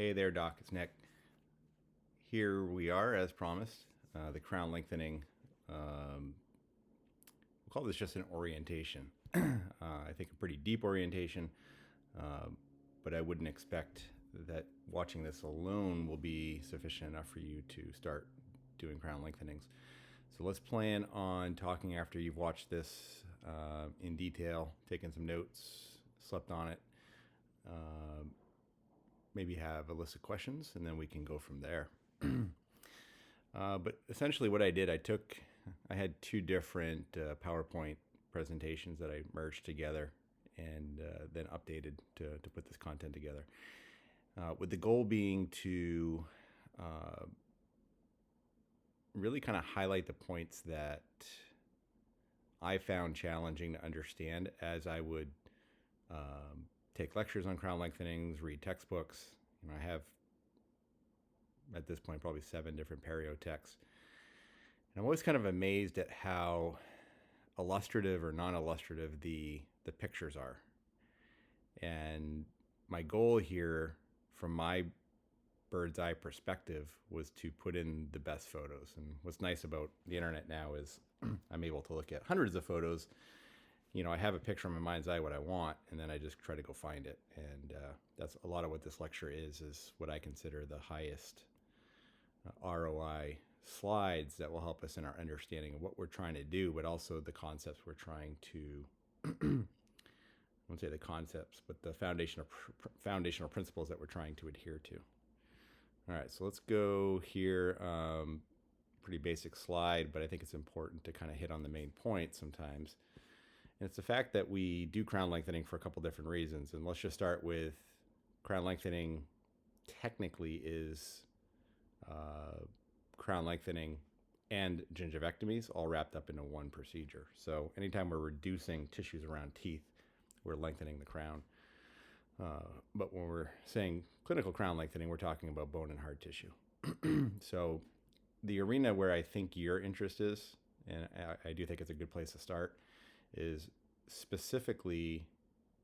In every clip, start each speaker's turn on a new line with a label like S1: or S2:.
S1: Hey there, Doc. It's Nick. Here we are, as promised, the crown lengthening. We'll call this just an orientation. I think a pretty deep orientation, but I wouldn't expect that watching this alone will be sufficient enough for you to start doing crown lengthenings. So let's plan on talking after you've watched this in detail, taken some notes, slept on it. Maybe have a list of questions, and then we can go from there. But essentially what I did, I had two different PowerPoint presentations that I merged together and then updated to put this content together. With the goal being to really kind of highlight the points that I found challenging to understand as I would take lectures on crown lengthenings, read textbooks. I have, at this point, probably 7 different perio texts. And I'm always kind of amazed at how illustrative or non-illustrative the pictures are. And my goal here, from my bird's eye perspective, was to put in the best photos. And what's nice about the internet now is I'm able to look at hundreds of photos. I have a picture in my mind's eye what I want, and then I just try to go find it. And that's a lot of what this lecture is what I consider the highest ROI slides that will help us in our understanding of what we're trying to do, but also the concepts we're trying to, I won't say the concepts, but the foundational principles that we're trying to adhere to. All right, so let's go here. Pretty basic slide, but I think it's important to kind of hit on the main point sometimes. And it's the fact that we do crown lengthening for a couple different reasons. And let's just start with crown lengthening technically is crown lengthening and gingivectomies all wrapped up into one procedure. So anytime we're reducing tissues around teeth, we're lengthening the crown. But when we're saying clinical crown lengthening, we're talking about bone and hard tissue. So the arena where I think your interest is, and I do think it's a good place to start, is specifically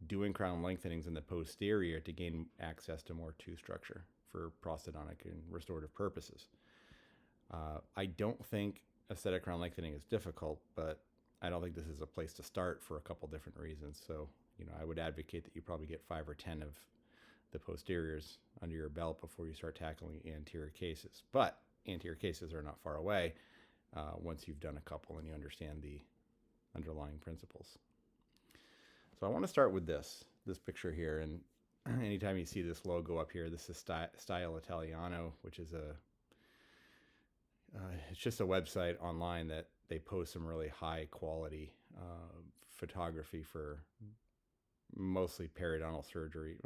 S1: doing crown lengthenings in the posterior to gain access to more tooth structure for prosthodontic and restorative purposes. I don't think aesthetic crown lengthening is difficult, but I don't think this is a place to start for a couple different reasons. So, I would advocate that you probably get 5 or 10 of the posteriors under your belt before you start tackling anterior cases. But anterior cases are not far away once you've done a couple and you understand the underlying principles. So I want to start with this picture here, and anytime you see this logo up here, this is Style Italiano, which is it's just a website online that they post some really high quality photography for mostly periodontal surgery,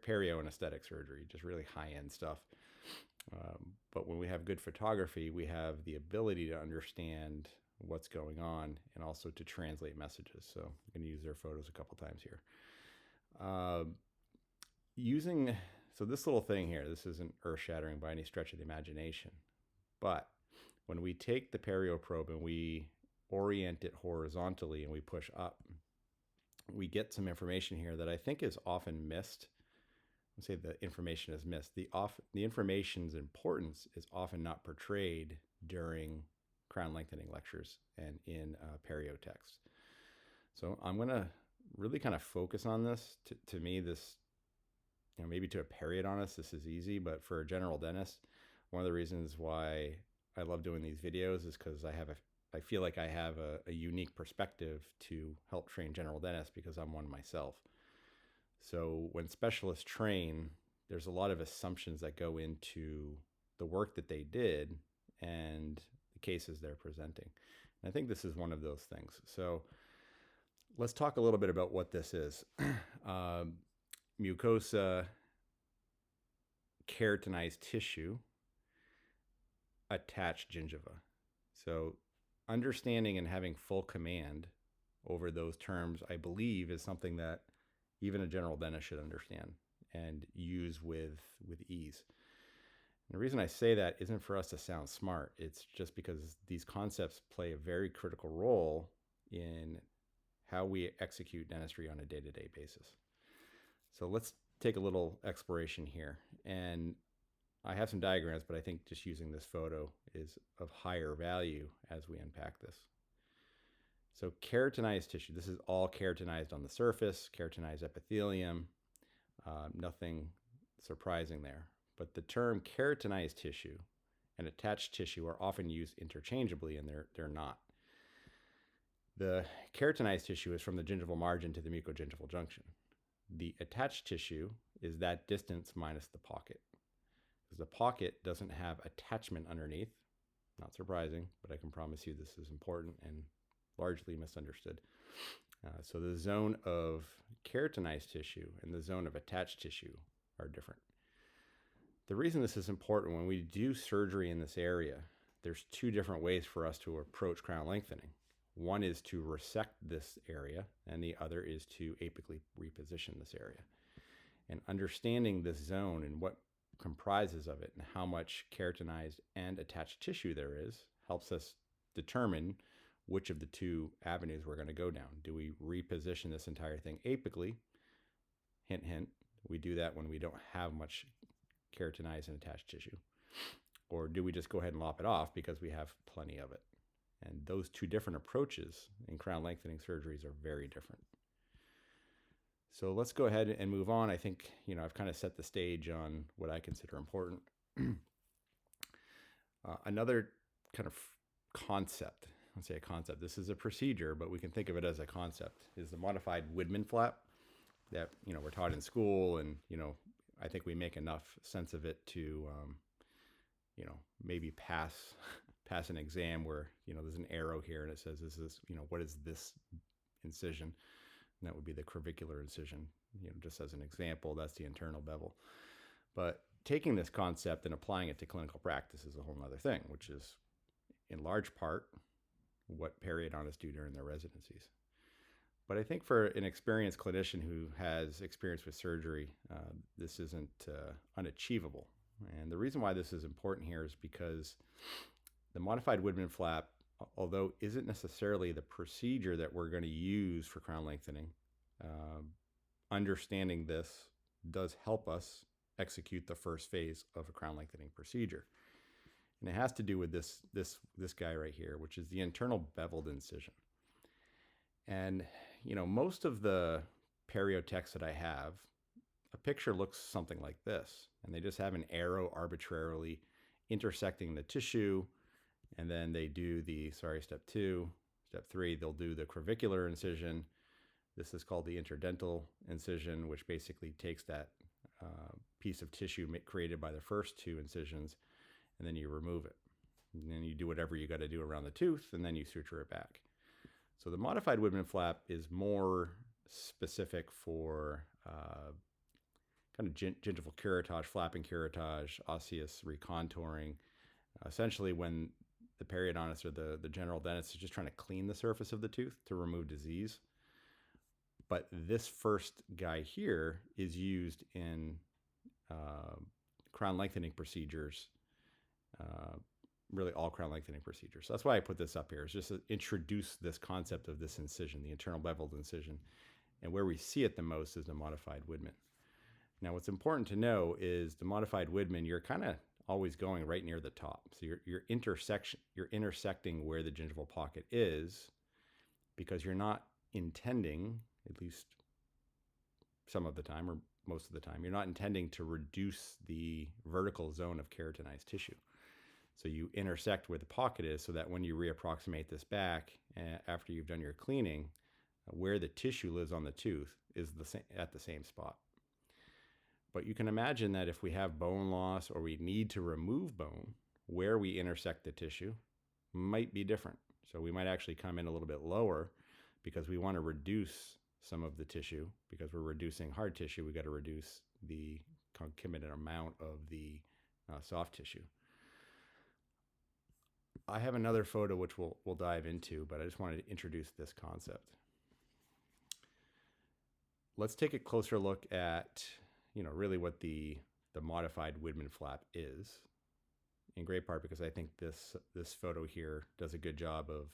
S1: perio and aesthetic surgery, just really high-end stuff. But when we have good photography, we have the ability to understand what's going on and also to translate messages. So I'm going to use their photos a couple times here. So this little thing here, this isn't earth-shattering by any stretch of the imagination, but when we take the perio probe and we orient it horizontally and we push up, we get some information here that I think is often missed. Let's say the information is missed. The information's importance is often not portrayed during crown lengthening lectures and in perio text. So I'm going to really kind of focus on this. To me, this, maybe to a periodontist, this is easy, but for a general dentist, one of the reasons why I love doing these videos is because I feel like I have a unique perspective to help train general dentists because I'm one myself. So when specialists train, there's a lot of assumptions that go into the work that they did and the cases they're presenting. And I think this is one of those things. So let's talk a little bit about what this is. Mucosa, keratinized tissue, attached gingiva. So understanding and having full command over those terms, I believe, is something that even a general dentist should understand and use with ease. And the reason I say that isn't for us to sound smart. It's just because these concepts play a very critical role in how we execute dentistry on a day-to-day basis. So let's take a little exploration here. And I have some diagrams, but I think just using this photo is of higher value as we unpack this. So keratinized tissue, this is all keratinized on the surface, keratinized epithelium, nothing surprising there. But the term keratinized tissue and attached tissue are often used interchangeably, and they're not. The keratinized tissue is from the gingival margin to the mucogingival junction. The attached tissue is that distance minus the pocket. Because the pocket doesn't have attachment underneath. Not surprising, but I can promise you this is important and largely misunderstood. So the zone of keratinized tissue and the zone of attached tissue are different. The reason this is important, when we do surgery in this area, there's two different ways for us to approach crown lengthening. One is to resect this area, and the other is to apically reposition this area. And understanding this zone and what comprises of it and how much keratinized and attached tissue there is helps us determine which of the two avenues we're going to go down. Do we reposition this entire thing apically? Hint, hint. We do that when we don't have much keratinized and attached tissue. Or do we just go ahead and lop it off because we have plenty of it? And those two different approaches in crown lengthening surgeries are very different. So let's go ahead and move on. I think, I've kind of set the stage on what I consider important. Another kind of concept, let's say a concept, this is a procedure, but we can think of it as a concept, is the modified Widman flap that, we're taught in school. And, I think we make enough sense of it to, maybe pass an exam where, there's an arrow here and it says, what is this incision? And that would be the crevicular incision, just as an example. That's the internal bevel. But taking this concept and applying it to clinical practice is a whole other thing, which is in large part what periodontists do during their residencies. But I think for an experienced clinician who has experience with surgery, this isn't unachievable. And the reason why this is important here is because the modified Widman flap, although isn't necessarily the procedure that we're going to use for crown lengthening, understanding this does help us execute the first phase of a crown lengthening procedure. And it has to do with this guy right here, which is the internal beveled incision. And, most of the perio texts that I have, a picture looks something like this. And they just have an arrow arbitrarily intersecting the tissue. And then they do step 2, step 3, they'll do the crevicular incision. This is called the interdental incision, which basically takes that piece of tissue created by the first two incisions, and then you remove it. And then you do whatever you got to do around the tooth, and then you suture it back. So the modified Widman flap is more specific for kind of gingival curettage, flapping curettage, osseous recontouring. Essentially, when the periodontist or the general dentist is just trying to clean the surface of the tooth to remove disease. But this first guy here is used in crown lengthening procedures, really all crown lengthening procedures. So that's why I put this up here, is just to introduce this concept of this incision, the internal beveled incision. And where we see it the most is the modified Widman. Now, what's important to know is the modified Widman, you're kind of always going right near the top. So you're intersecting where the gingival pocket is, because you're not intending, at least some of the time or most of the time, you're not intending to reduce the vertical zone of keratinized tissue. So you intersect where the pocket is so that when you reapproximate this back after you've done your cleaning, where the tissue lives on the tooth is at the same spot. But you can imagine that if we have bone loss or we need to remove bone, where we intersect the tissue might be different. So we might actually come in a little bit lower because we want to reduce some of the tissue. Because we're reducing hard tissue, we got to reduce the concomitant amount of the soft tissue. I have another photo which we'll dive into, but I just wanted to introduce this concept. Let's take a closer look at really what the modified Widman flap is, in great part because I think this photo here does a good job of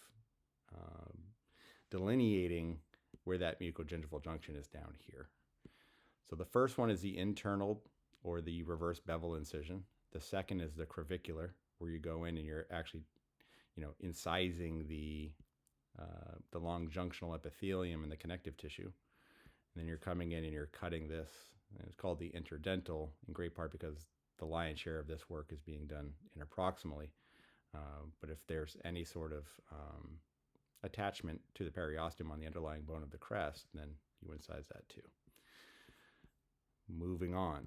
S1: delineating where that mucogingival junction is down here. So the first one is the internal or the reverse bevel incision. The second is the crevicular, where you go in and you're actually, incising the long junctional epithelium and the connective tissue. And then you're coming in and you're cutting this. And it's called the interdental, in great part because the lion's share of this work is being done interproximally. But if there's any sort of attachment to the periosteum on the underlying bone of the crest, then you incise that too. Moving on.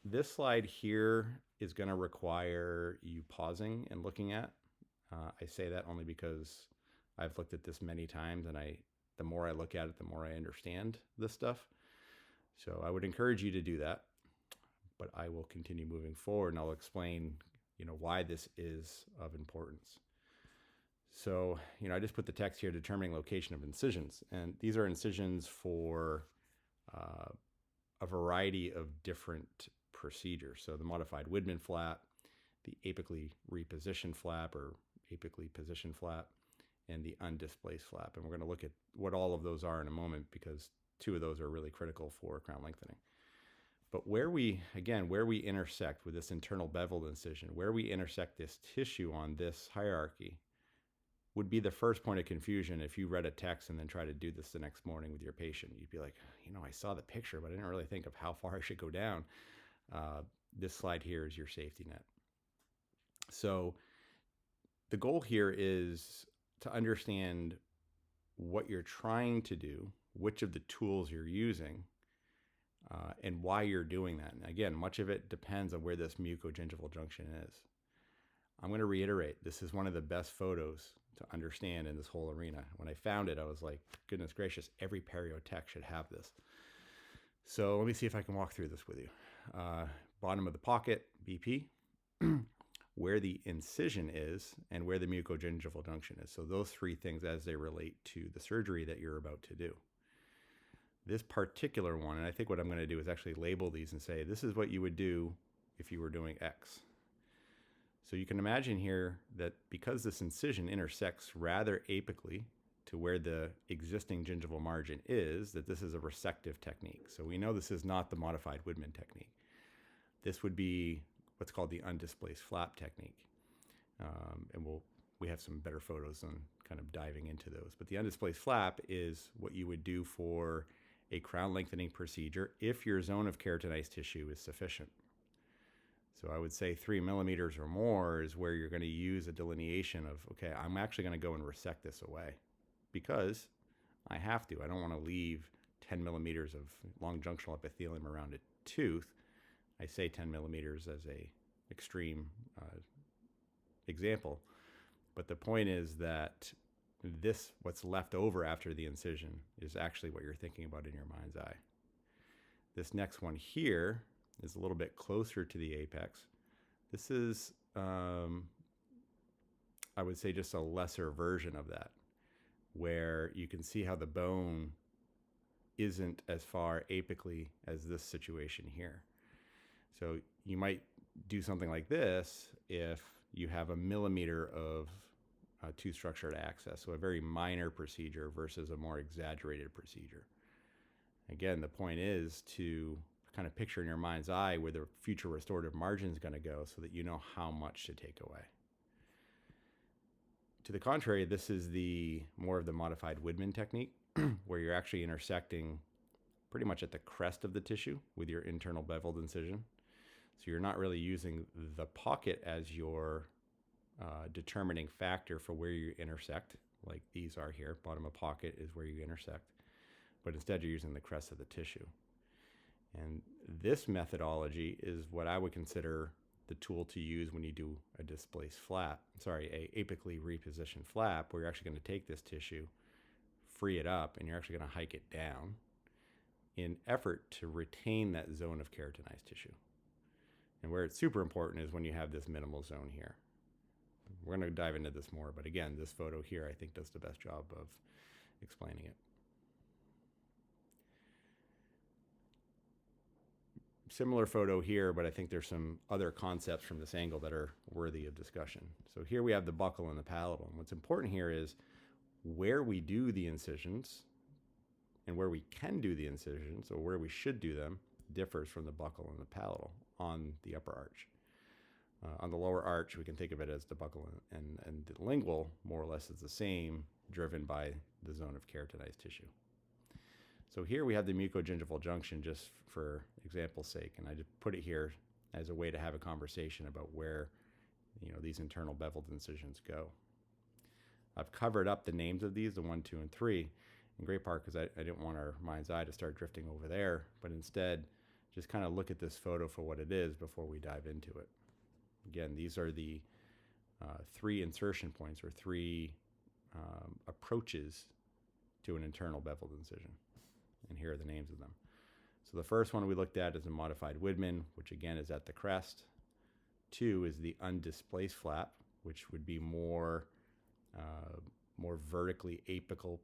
S1: This slide here is going to require you pausing and looking at. I say that only because I've looked at this many times, and the more I look at it, the more I understand this stuff. So I would encourage you to do that, but I will continue moving forward, and I'll explain, why this is of importance. So, I just put the text here, determining location of incisions, and these are incisions for a variety of different procedures. So the modified Widman flap, the apically repositioned flap or apically positioned flap, and the undisplaced flap. And we're going to look at what all of those are in a moment, because two of those are really critical for crown lengthening. But where we intersect with this internal beveled incision, where we intersect this tissue on this hierarchy, would be the first point of confusion if you read a text and then try to do this the next morning with your patient. You'd be like, I saw the picture, but I didn't really think of how far I should go down. This slide here is your safety net. So the goal here is to understand what you're trying to do, which of the tools you're using, and why you're doing that. And again, much of it depends on where this mucogingival junction is. I'm going to reiterate, this is one of the best photos to understand in this whole arena. When I found it, I was like, goodness gracious, every perio tech should have this. So let me see if I can walk through this with you. Bottom of the pocket, BP, where the incision is, and where the mucogingival junction is. So those three things as they relate to the surgery that you're about to do. This particular one, and I think what I'm going to do is actually label these and say, this is what you would do if you were doing X. So you can imagine here that because this incision intersects rather apically to where the existing gingival margin is, that this is a resective technique. So we know this is not the modified Widman technique. This would be what's called the undisplaced flap technique. And we have some better photos on kind of diving into those. But the undisplaced flap is what you would do for a crown lengthening procedure if your zone of keratinized tissue is sufficient. So I would say 3 millimeters or more is where you're going to use a delineation of, okay, I'm actually going to go and resect this away because I have to. I don't want to leave 10 millimeters of long junctional epithelium around a tooth. I say 10 millimeters as a extreme example. But the point is that what's left over after the incision is actually what you're thinking about in your mind's eye. This next one here is a little bit closer to the apex. This is, I would say, just a lesser version of that, where you can see how the bone isn't as far apically as this situation here. So you might do something like this if you have a millimeter of tooth structure to access, so a very minor procedure versus a more exaggerated procedure. Again, the point is to kind of picture in your mind's eye where the future restorative margin is going to go so that you know how much to take away. To the contrary, this is more of the modified Widman technique where you're actually intersecting pretty much at the crest of the tissue with your internal beveled incision. So you're not really using the pocket as your determining factor for where you intersect, like these are here. Bottom of pocket is where you intersect, but instead you're using the crest of the tissue. And this methodology is what I would consider the tool to use when you do a displaced flap, a apically repositioned flap, where you're actually going to take this tissue, free it up, and you're actually going to hike it down in effort to retain that zone of keratinized tissue. And where it's super important is when you have this minimal zone here. We're going to dive into this more, but again, this photo here I think does the best job of explaining it. Similar photo here, but I think there's some other concepts from this angle that are worthy of discussion. So here we have the buccal and the palatal. And what's important here is where we do the incisions and where we can do the incisions, or where we should do them, differs from the buccal and the palatal. on the upper arch. On the lower arch, we can think of it as the buccal and the lingual, more or less, is the same, driven by the zone of keratinized tissue. So here we have the mucogingival junction, just for example's sake, and I just put it here as a way to have a conversation about where these internal beveled incisions go. I've covered up the names of these, the 1, 2, and 3, in great part because I didn't want our mind's eye to start drifting over there, but instead just kind of look at this photo for what it is before we dive into it. Again, these are the 3 insertion points, or 3 approaches to an internal beveled incision. And here are the names of them. So the first one we looked at is a modified Widman, which again is at the crest. 2 is the undisplaced flap, which would be more vertically apically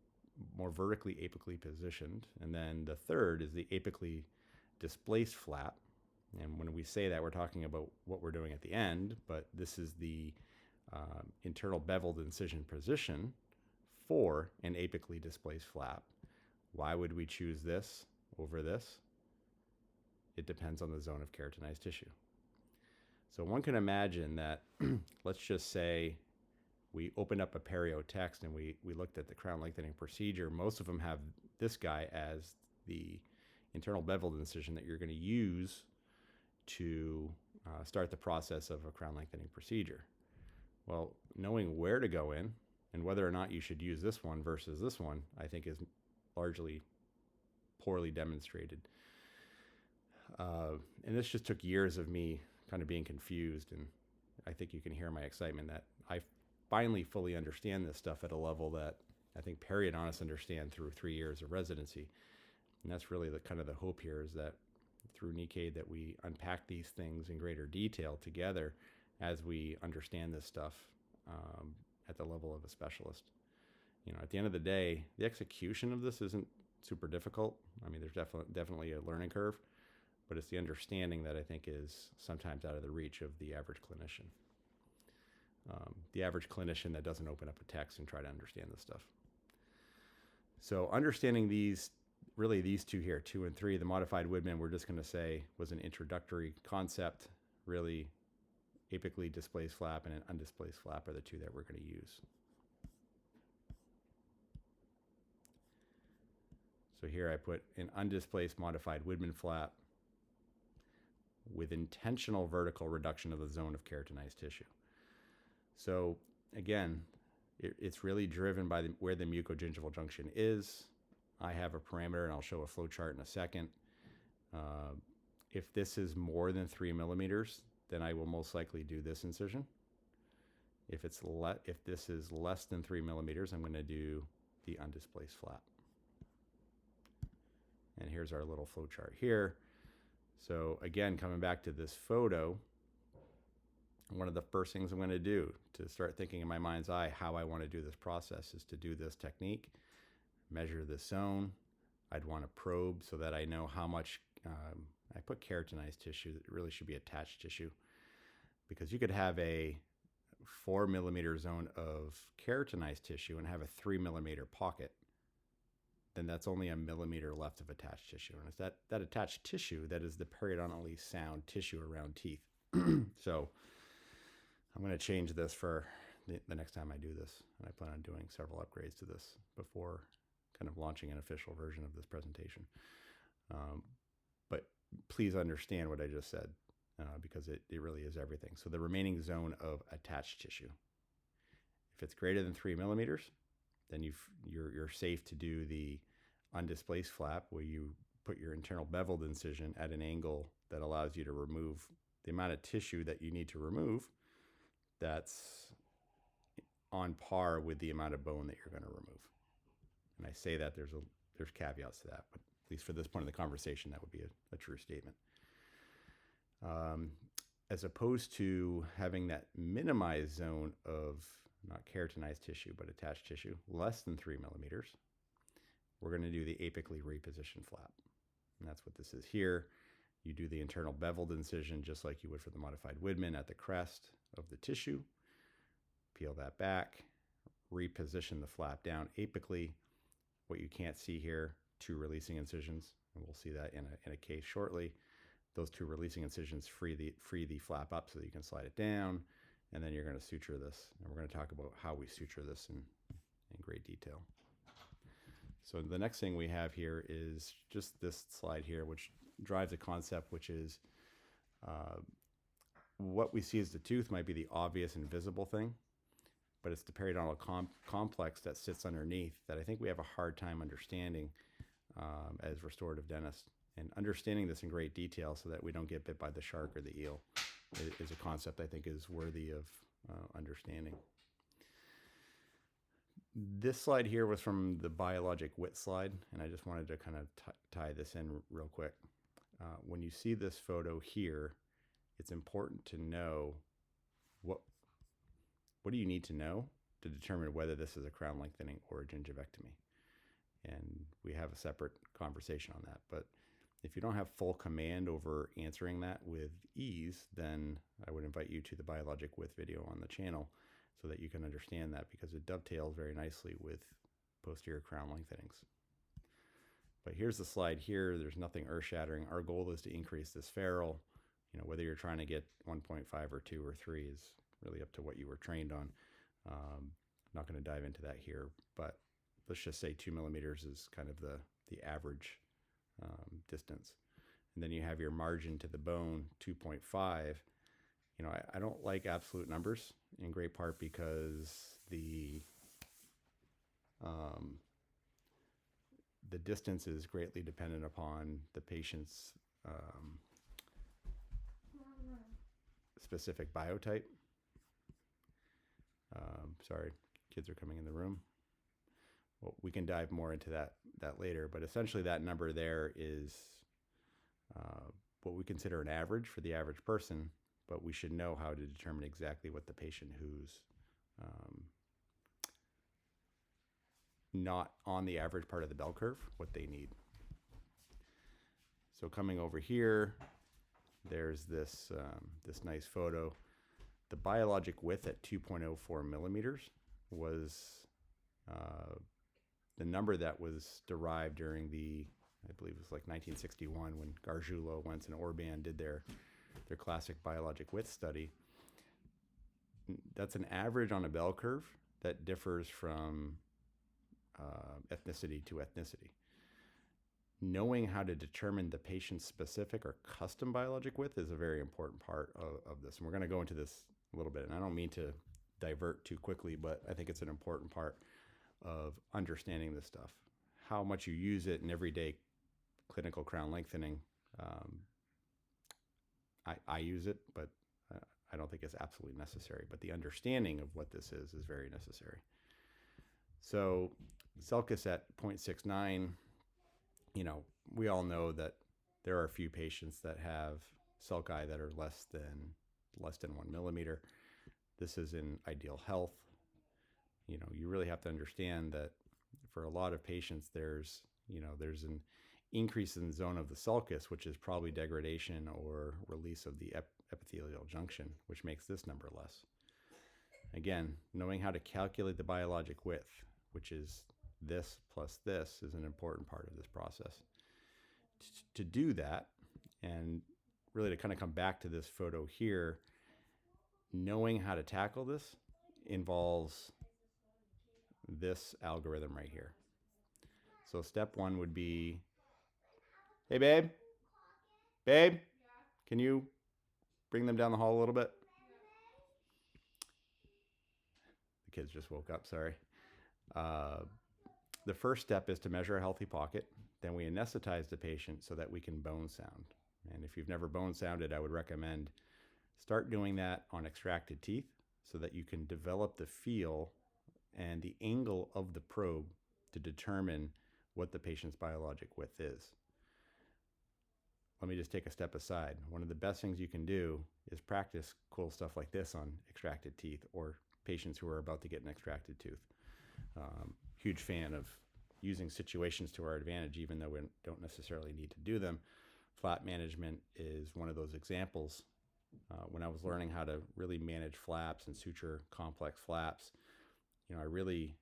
S1: positioned. And then the third is the apically displaced flap. And when we say that, we're talking about what we're doing at the end, but this is the internal beveled incision position for an apically displaced flap. Why would we choose this over this? It depends on the zone of keratinized tissue. So one can imagine that, let's just say we opened up a perio text and we looked at the crown lengthening procedure. Most of them have this guy as the internal beveled incision that you're going to use to start the process of a crown lengthening procedure. Well, knowing where to go in and whether or not you should use this one versus this one, I think is largely poorly demonstrated. And this just took years of me kind of being confused, and I think you can hear my excitement that I finally fully understand this stuff at a level that I think periodontists understand through 3 years of residency. And that's really the kind of the hope here, is that through Nikkei that we unpack these things in greater detail together as we understand this stuff at the level of a specialist. At the end of the day, the execution of this isn't super difficult. I mean, there's definitely a learning curve, but it's the understanding that I think is sometimes out of the reach of the average clinician. The average clinician that doesn't open up a text and try to understand this stuff. So understanding these 2 here, 2 and 3, the modified Widman, we're just going to say was an introductory concept. Really, apically displaced flap and an undisplaced flap are the 2 that we're going to use. So here I put an undisplaced modified Widman flap with intentional vertical reduction of the zone of keratinized tissue. So again, it's really driven by where the mucogingival junction is. I have a parameter, and I'll show a flow chart in a second. If this is more than 3 millimeters, then I will most likely do this incision. If this is less than 3 millimeters, I'm going to do the undisplaced flap. And here's our little flow chart here. So again, coming back to this photo, one of the first things I'm going to do to start thinking in my mind's eye how I want to do this process is to do this technique, measure the zone. I'd want to probe so that I know how much, I put keratinized tissue, that really should be attached tissue, because you could have a 4 millimeter zone of keratinized tissue and have a 3 millimeter pocket. Then that's only a millimeter left of attached tissue. And it's that attached tissue that is the periodontally sound tissue around teeth. So I'm going to change this for the next time I do this. And I plan on doing several upgrades to this before kind of launching an official version of this presentation. But please understand what I just said, because it really is everything. So the remaining zone of attached tissue, if it's greater than 3 millimeters, then you're safe to do the undisplaced flap, where you put your internal beveled incision at an angle that allows you to remove the amount of tissue that you need to remove that's on par with the amount of bone that you're going to remove. And I say that there's caveats to that, but at least for this point of the conversation, that would be a true statement. As opposed to having that minimized zone of not keratinized tissue, but attached tissue, less than 3 millimeters, we're going to do the apically repositioned flap. And that's what this is here. You do the internal beveled incision just like you would for the modified Widman at the crest of the tissue. Peel that back, reposition the flap down apically. What you can't see here, 2 releasing incisions, and we'll see that in a case shortly. those two releasing incisions free the flap up so that you can slide it down, and then you're going to suture this. And we're going to talk about how we suture this in great detail. So the next thing we have here is just this slide here, which drives a concept, which is what we see as the tooth might be the obvious and visible thing, but it's the periodontal complex that sits underneath that I think we have a hard time understanding as restorative dentists. And understanding this in great detail so that we don't get bit by the shark or the eel is a concept I think is worthy of understanding. This slide here was from the biologic width slide, and I just wanted to kind of tie this in real quick. When you see this photo here, it's important to know what do you need to know to determine whether this is a crown lengthening or a gingivectomy. And we have a separate conversation on that. But if you don't have full command over answering that with ease, then I would invite you to the biologic width video on the channel so that you can understand that, because it dovetails very nicely with posterior crown lengthenings. But here's the slide here. There's nothing earth-shattering. Our goal is to increase this ferrule. You know, whether you're trying to get 1.5 or 2 or 3 is really up to what you were trained on. I'm not going to dive into that here, but let's just say 2 millimeters is kind of the average distance. And then you have your margin to the bone, 2.5. You know, I don't like absolute numbers, in great part because the distance is greatly dependent upon the patient's specific biotype. Sorry, kids are coming in the room. Well, we can dive more into that later, but essentially that number there is what we consider an average for the average person, but we should know how to determine exactly what the patient who's not on the average part of the bell curve, what they need. So coming over here, there's this this nice photo. The biologic width at 2.04 millimeters was the number that was derived during the, I believe it was like 1961 when Gargiulo, Wentz, and Orban did their classic biologic width study. That's an average on a bell curve that differs from ethnicity to ethnicity. Knowing how to determine the patient's specific or custom biologic width is a very important part of this. And we're going to go into this a little bit. And I don't mean to divert too quickly, but I think it's an important part of understanding this stuff. How much you use it in everyday clinical crown lengthening. I use it, but I don't think it's absolutely necessary. But the understanding of what this is very necessary. So sulcus at 0.69, you know, we all know that there are a few patients that have sulci that are less than 1 millimeter. This is in ideal health. You know, you really have to understand that for a lot of patients, there's an increase in the zone of the sulcus, which is probably degradation or release of the epithelial junction, which makes this number less. Again, knowing how to calculate the biologic width, which is this plus this, is an important part of this process. To do that, and really to kind of come back to this photo here, knowing how to tackle this involves this algorithm right here. So step one would be, hey babe, can you bring them down the hall a little bit? The kids just woke up, sorry. The first step is to measure a healthy pocket. Then we anesthetize the patient so that we can bone sound. And if you've never bone sounded, I would recommend start doing that on extracted teeth so that you can develop the feel and the angle of the probe to determine what the patient's biologic width is. Let me just take a step aside. One of the best things you can do is practice cool stuff like this on extracted teeth or patients who are about to get an extracted tooth. Huge fan of using situations to our advantage, even though we don't necessarily need to do them. Flap management is one of those examples. When I was learning how to really manage flaps and suture complex flaps, you know, I really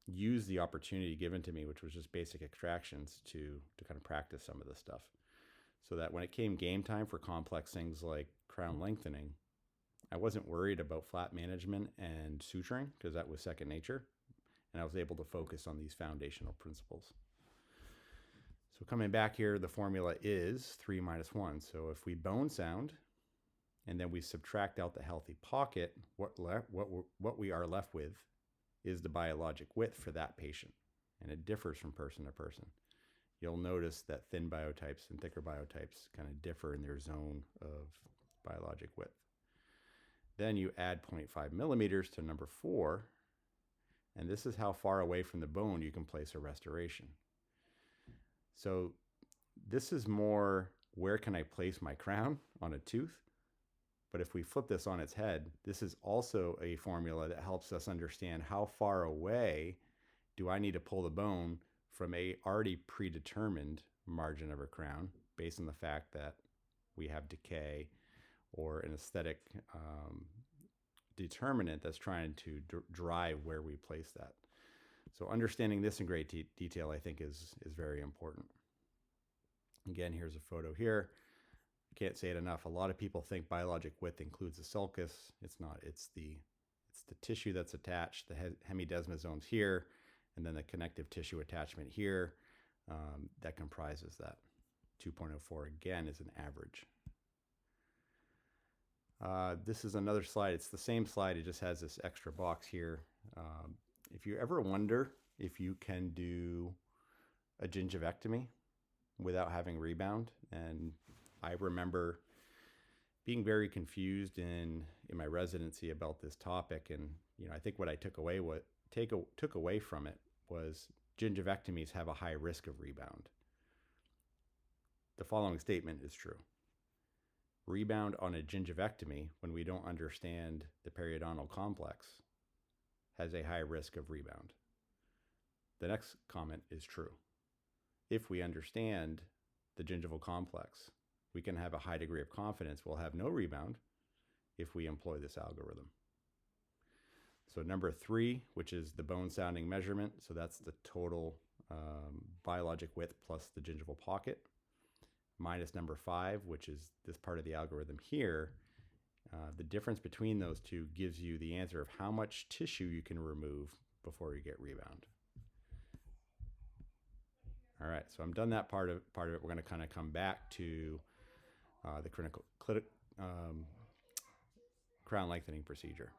S1: used the opportunity given to me, which was just basic extractions, to kind of practice some of this stuff. so that when it came game time for complex things like crown lengthening, I wasn't worried about flap management and suturing because that was second nature, and I was able to focus on these foundational principles. So coming back here, the formula is 3 minus 1. So if we bone sound and then we subtract out the healthy pocket, what we are left with is the biologic width for that patient, and it differs from person to person. You'll notice that thin biotypes and thicker biotypes kind of differ in their zone of biologic width. Then you add 0.5 millimeters to number 4, and this is how far away from the bone you can place a restoration. So this is more, where can I place my crown on a tooth? But if we flip this on its head, this is also a formula that helps us understand how far away do I need to pull the bone from a already predetermined margin of a crown based on the fact that we have decay or an aesthetic determinant that's trying to drive where we place that. So understanding this in great detail, I think, is very important. Again, here's a photo here. I can't say it enough. A lot of people think biologic width includes the sulcus. It's not. It's the tissue that's attached, the hemidesmosomes here, and then the connective tissue attachment here that comprises that. 2.04 again is an average. This is another slide. It's the same slide. It just has this extra box here. If you ever wonder if you can do a gingivectomy without having rebound, and I remember being very confused in my residency about this topic, and I think what I took away from it was gingivectomies have a high risk of rebound. The following statement is true. Rebound on a gingivectomy, when we don't understand the periodontal complex, has a high risk of rebound. The next comment is true. If we understand the gingival complex, we can have a high degree of confidence we'll have no rebound if we employ this algorithm. So number 3, which is the bone sounding measurement, so that's the total biologic width plus the gingival pocket, minus number 5, which is this part of the algorithm here. The difference between those two gives you the answer of how much tissue you can remove before you get rebound. All right, so I'm done that part of it. We're going to kind of come back to the crown lengthening procedure.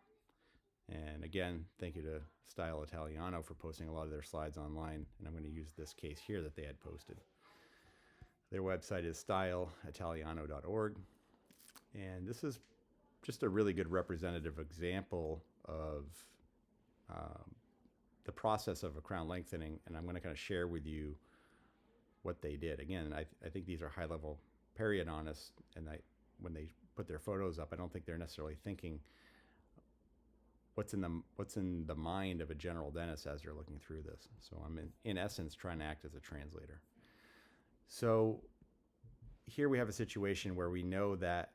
S1: And again, thank you to Style Italiano for posting a lot of their slides online. And I'm going to use this case here that they had posted. Their website is styleitaliano.org. And this is just a really good representative example of the process of a crown lengthening. And I'm going to kind of share with you what they did. Again, I think these are high-level periodontists, and when they put their photos up, I don't think they're necessarily thinking what's in the mind of a general dentist as they're looking through this. So I'm in essence trying to act as a translator. So here we have a situation where we know that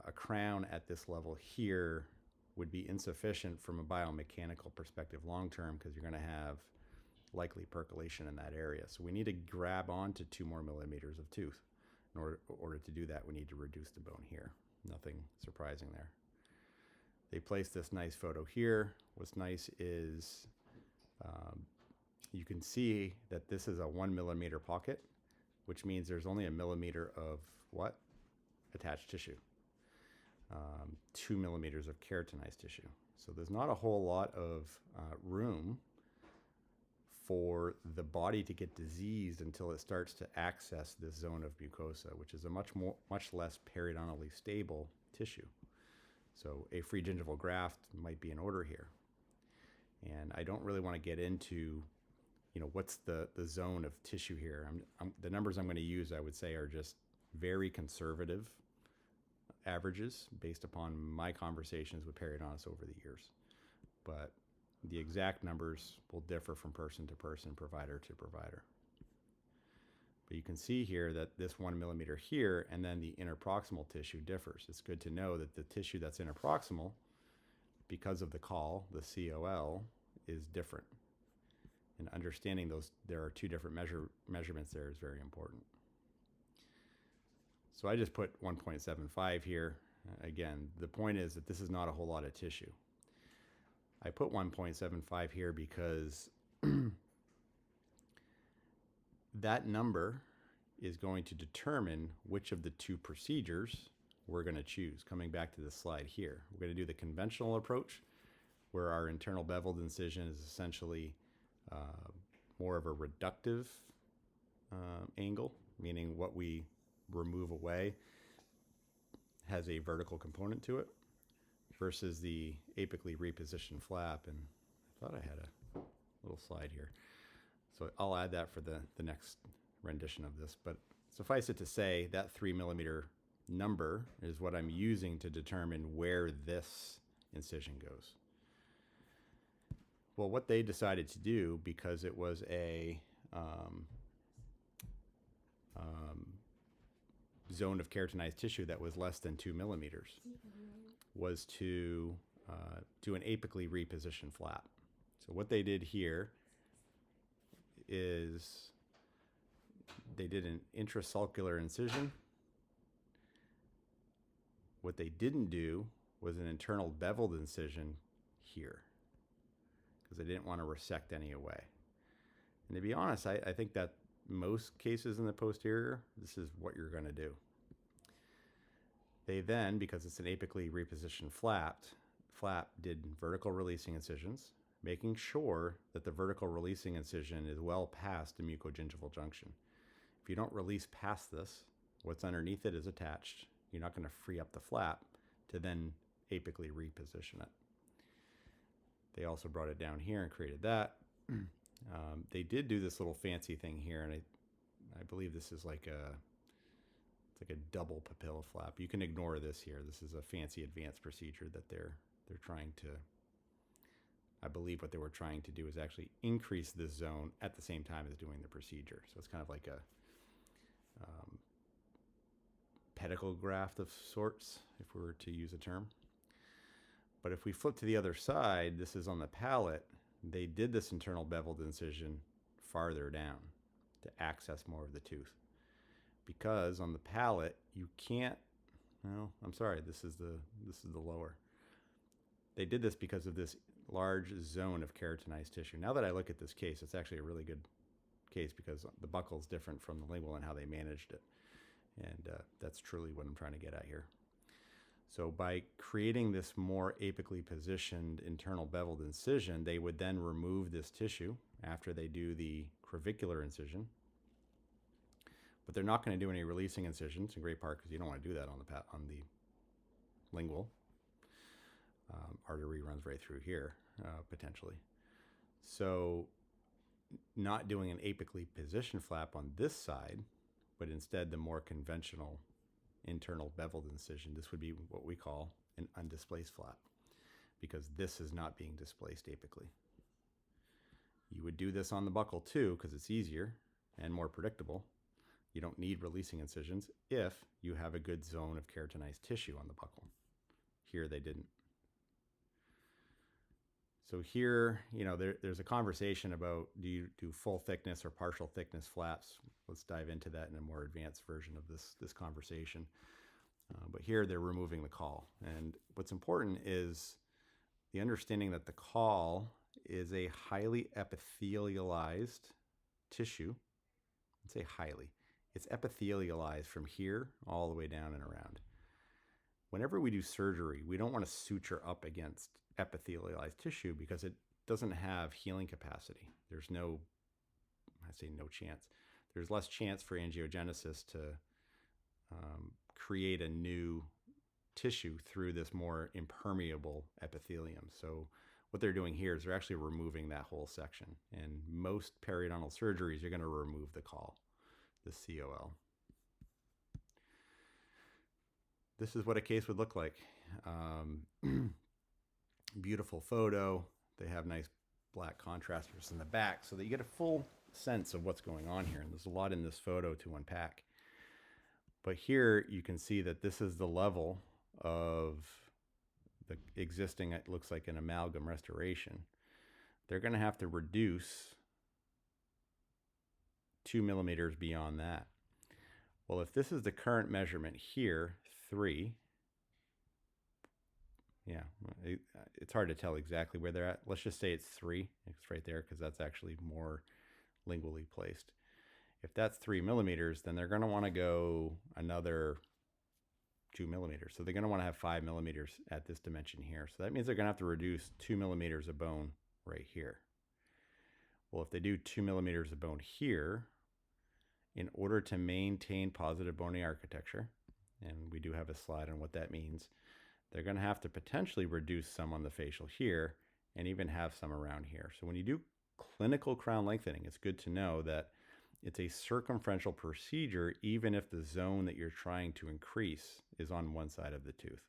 S1: a crown at this level here would be insufficient from a biomechanical perspective long term, because you're going to have likely percolation in that area. So we need to grab onto 2 more millimeters of tooth. In order to do that, we need to reduce the bone here. Nothing surprising there. They placed this nice photo here. What's nice is you can see that this is a 1 millimeter pocket, which means there's only a millimeter of what? Attached tissue. 2 millimeters of keratinized tissue. So there's not a whole lot of room for the body to get diseased until it starts to access this zone of mucosa, which is a much less periodontally stable tissue. So a free gingival graft might be in order here. And I don't really want to get into, what's the zone of tissue here. The numbers I'm going to use, I would say, are just very conservative averages based upon my conversations with periodontists over the years. But the exact numbers will differ from person to person, provider to provider. But you can see here that this 1 millimeter here and then the interproximal tissue differs. It's good to know that the tissue that's interproximal, because of the call, the COL, is different. And understanding there are 2 different measurements there is very important. So I just put 1.75 here. Again, the point is that this is not a whole lot of tissue. I put 1.75 here because that number is going to determine which of the two procedures we're going to choose. Coming back to this slide here, we're going to do the conventional approach, where our internal beveled incision is essentially more of a reductive angle, meaning what we remove away has a vertical component to it, versus the apically repositioned flap. And I thought I had a little slide here, so I'll add that for the next rendition of this. But suffice it to say, that 3 millimeter number is what I'm using to determine where this incision goes. Well, what they decided to do, because it was a zone of keratinized tissue that was less than 2 millimeters, was to do an apically repositioned flap. So what they did here is they did an intrasulcular incision. What they didn't do was an internal beveled incision here, because they didn't want to resect any away. And to be honest, I think that most cases in the posterior, this is what you're going to do. They then, because it's an apically repositioned flap, did vertical releasing incisions, making sure that the vertical releasing incision is well past the mucogingival junction. If you don't release past this, what's underneath it is attached. You're not going to free up the flap to then apically reposition it. They also brought it down here and created that. They did do this little fancy thing here, and I believe this is like a double papilla flap. You can ignore this here. This is a fancy advanced procedure that they're trying to, I believe what they were trying to do is actually increase this zone at the same time as doing the procedure. So it's kind of like a pedicle graft of sorts, if we were to use a term. But if we flip to the other side, this is on the palate. They did this internal beveled incision farther down to access more of the tooth. Because on the palate, you can't, well, I'm sorry, this is the lower. They did this because of this large zone of keratinized tissue. Now that I look at this case, it's actually a really good case because the buccal is different from the lingual and how they managed it. And that's truly what I'm trying to get at here. So by creating this more apically positioned internal beveled incision, they would then remove this tissue after they do the crevicular incision. But they're not going to do any releasing incisions, in great part because you don't want to do that on the lingual. Artery runs right through here, potentially. So not doing an apically positioned flap on this side, but instead the more conventional internal beveled incision. This would be what we call an undisplaced flap, because this is not being displaced apically. You would do this on the buccal too, because it's easier and more predictable. You don't need releasing incisions if you have a good zone of keratinized tissue on the buccal. Here they didn't. So here, there's a conversation about, do you do full thickness or partial thickness flaps? Let's dive into that in a more advanced version of this conversation. But here they're removing the caul. And what's important is the understanding that the caul is a highly epithelialized tissue. I'd say highly. It's epithelialized from here all the way down and around. Whenever we do surgery, we don't want to suture up against epithelialized tissue because it doesn't have healing capacity. There's no chance. There's less chance for angiogenesis to create a new tissue through this more impermeable epithelium. So what they're doing here is they're actually removing that whole section. And most periodontal surgeries, you're going to remove the caul, the COL. This is what a case would look like. Beautiful photo. They have nice black contrasters in the back so that you get a full sense of what's going on here. And there's a lot in this photo to unpack. But here you can see that this is the level of the existing, it looks like an amalgam restoration. They're going to have to reduce 2 millimeters beyond that. Well, if this is the current measurement here, 3, yeah, it's hard to tell exactly where they're at. Let's just say it's 3. It's right there because that's actually more lingually placed. If that's 3 millimeters, then they're going to want to go another 2 millimeters. So they're going to want to have 5 millimeters at this dimension here. So that means they're going to have to reduce 2 millimeters of bone right here. Well, if they do 2 millimeters of bone here, in order to maintain positive bony architecture, and we do have a slide on what that means, they're going to have to potentially reduce some on the facial here and even have some around here. So when you do clinical crown lengthening, it's good to know that it's a circumferential procedure even if the zone that you're trying to increase is on one side of the tooth.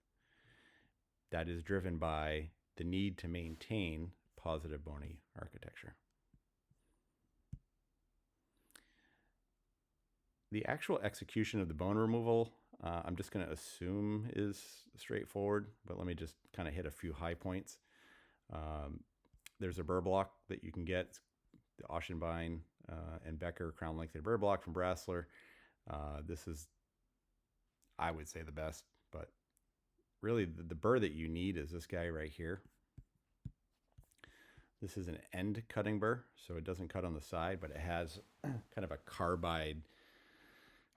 S1: That is driven by the need to maintain positive bony architecture. The actual execution of the bone removal, I'm just going to assume is straightforward, but let me just kind of hit a few high points. There's a burr block that you can get, the Osseous and Becker crown lengthened burr block from Brasseler. This is, I would say, the best, but really the burr that you need is this guy right here. This is an end cutting burr, so it doesn't cut on the side, but it has kind of a carbide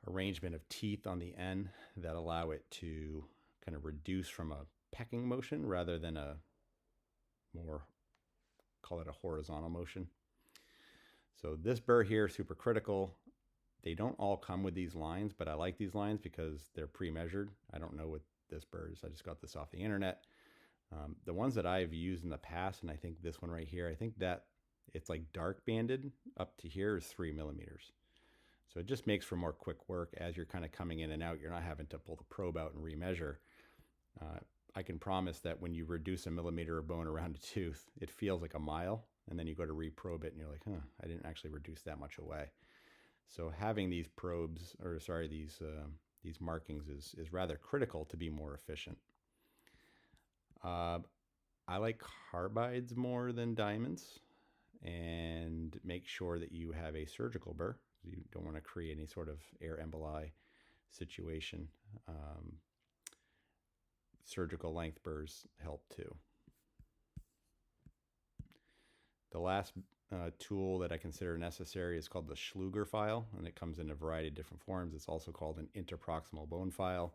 S1: arrangement of teeth on the end that allow it to kind of reduce from a pecking motion rather than a more, call it a horizontal motion. So this burr here is super critical. They don't all come with these lines, but I like these lines because they're pre-measured. I don't know what this burr is. I just got this off the internet. The ones that I've used in the past, and I think this one right here, I think that it's like dark banded up to here is 3 millimeters. So it just makes for more quick work as you're kind of coming in and out. You're not having to pull the probe out and remeasure. I can promise that when you reduce a millimeter of bone around a tooth, it feels like a mile, and then you go to reprobe it and you're like, I didn't actually reduce that much away. So having these probes, or sorry, these markings is rather critical to be more efficient. I like carbides more than diamonds, and make sure that you have a surgical burr. You don't want to create any sort of air emboli situation. Surgical length burrs help too. The last tool that I consider necessary is called the Schluger file, and it comes in a variety of different forms. It's also called an interproximal bone file.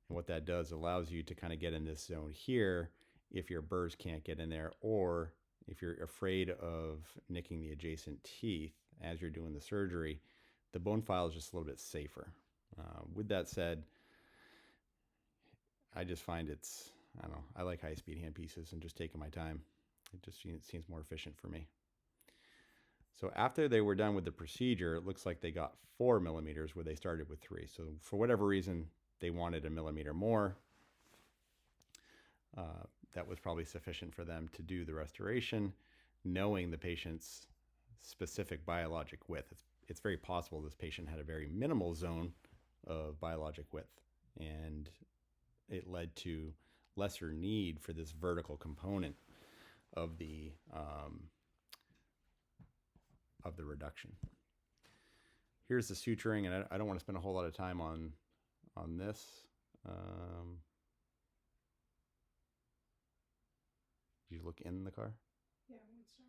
S1: And what that does allows you to kind of get in this zone here if your burrs can't get in there, or if you're afraid of nicking the adjacent teeth as you're doing the surgery, the bone file is just a little bit safer. With that said, I just find I like high-speed handpieces and just taking my time. It just seems more efficient for me. So after they were done with the procedure, it looks like they got 4 millimeters where they started with 3. So for whatever reason, they wanted a millimeter more. That was probably sufficient for them to do the restoration, knowing the patient's specific biologic width. It's very possible this patient had a very minimal zone of biologic width, and it led to lesser need for this vertical component of the reduction. Here's the suturing, and I don't want to spend a whole lot of time on this. Did you look in the car?
S2: Yeah, one start.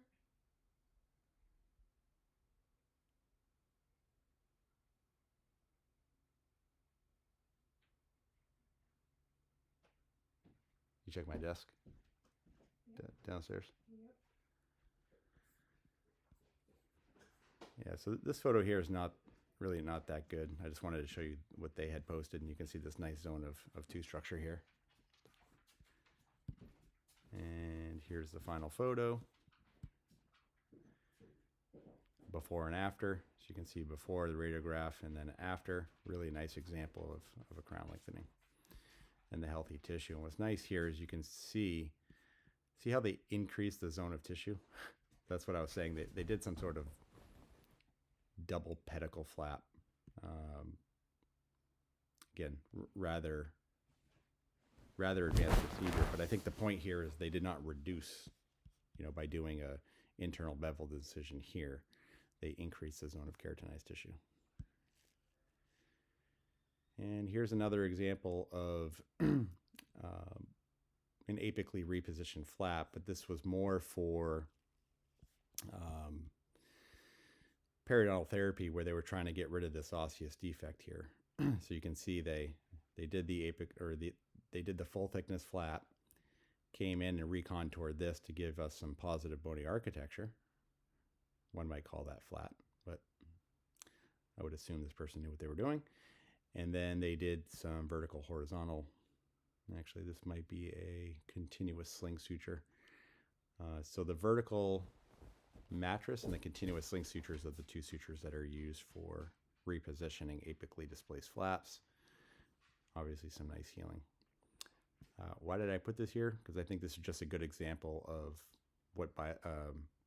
S1: You check my desk?
S2: Yep.
S1: Downstairs?
S2: Yep.
S1: Yeah, so this photo here is really not that good. I just wanted to show you what they had posted, and you can see this nice zone of tooth structure here. And here's the final photo. Before and after. So you can see before the radiograph and then after. Really nice example of a crown lengthening and the healthy tissue. And what's nice here is you can see how they increase the zone of tissue? That's what I was saying. They did some sort of double pedicle flap. Again, rather advanced procedure, but I think the point here is they did not reduce, by doing a internal beveled incision here, they increased the zone of keratinized tissue. And here's another example of an apically repositioned flap, but this was more for periodontal therapy, where they were trying to get rid of this osseous defect here. So you can see they did the they did the full thickness flap, came in and recontoured this to give us some positive bony architecture. One might call that flat, but I would assume this person knew what they were doing. And then they did some vertical horizontal. Actually, this might be a continuous sling suture. So the vertical mattress and the continuous sling sutures are the two sutures that are used for repositioning apically displaced flaps. Obviously some nice healing. Why did I put this here? Because I think this is just a good example of what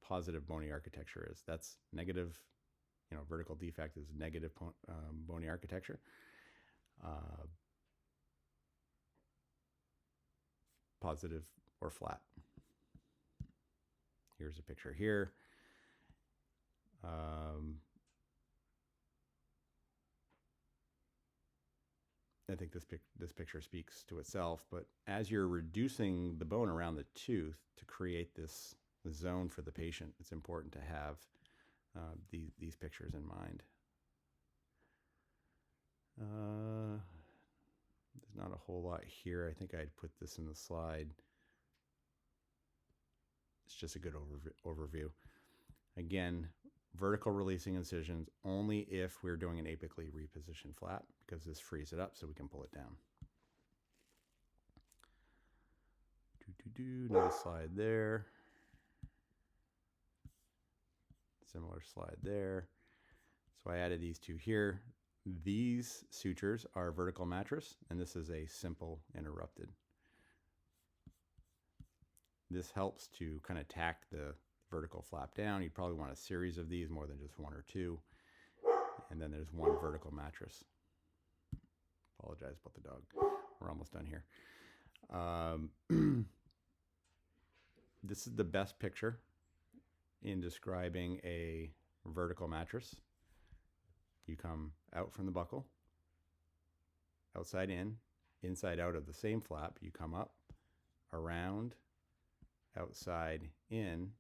S1: positive bony architecture is. That's negative, vertical defect is negative bony architecture. Positive or flat. Here's a picture here. I think this picture speaks to itself, but as you're reducing the bone around the tooth to create this zone for the patient, it's important to have these pictures in mind. There's not a whole lot here. I think I'd put this in the slide. It's just a good overview. Again, vertical releasing incisions only if we're doing an apically repositioned flap, because this frees it up so we can pull it down. Another slide there. Similar slide there. So I added these two here. These sutures are vertical mattress, and this is a simple interrupted. This helps to kind of tack the vertical flap down. You'd probably want a series of these, more than just one or two. And then there's one vertical mattress. Apologize about the dog. We're almost done here. This is the best picture in describing a vertical mattress. You come out from the buckle, outside in, inside out of the same flap. You come up, around, outside in,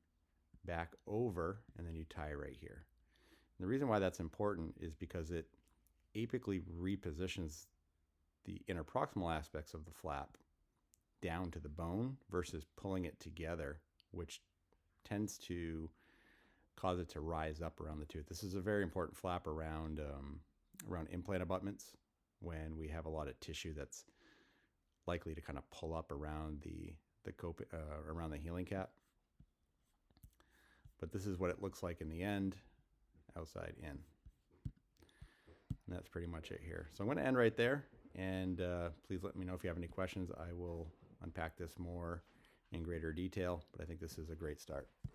S1: back over, and then you tie right here. And the reason why that's important is because it apically repositions the interproximal aspects of the flap down to the bone versus pulling it together, which tends to cause it to rise up around the tooth. This is a very important flap around implant abutments, when we have a lot of tissue that's likely to kind of pull up around around the healing cap. But this is what it looks like in the end, outside in. And that's pretty much it here. So I'm going to end right there, and please let me know if you have any questions. I will unpack this more in greater detail, but I think this is a great start.